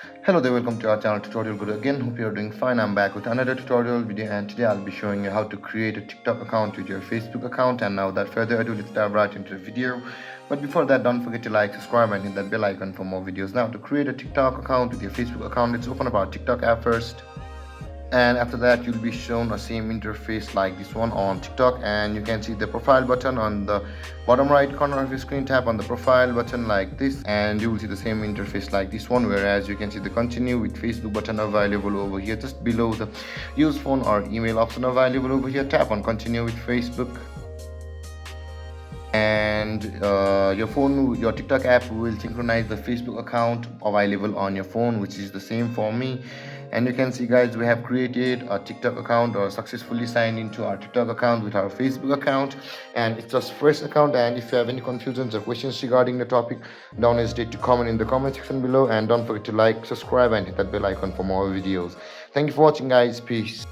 Hello there, welcome to our channel Tutorial Guru again. Hope you are doing fine. I'm back with another tutorial video, and today I'll be showing you how to create a TikTok account with your Facebook account. And now without further ado, let's dive right into the video. But before that, don't forget to like, subscribe and hit that bell icon for more videos. Now to create a TikTok account with your Facebook account, let's open up our TikTok app first, and after that you'll be shown a same interface like this one on TikTok. And you can see the profile button on the bottom right corner of your screen. Tap on the profile button like this and you will see the same interface like this one, whereas you can see the continue with Facebook button available over here just below the use phone or email option available over here. Tap on continue with Facebook, and your TikTok app will synchronize the Facebook account available on your phone, which is the same for me. And you can see, guys, we have created a TikTok account or successfully signed into our TikTok account with our Facebook account, and it's just first account. And if you have any confusions or questions regarding the topic, don't hesitate to comment in the comment section below, and don't forget to like, subscribe and hit that bell icon for more videos. Thank you for watching, guys. Peace.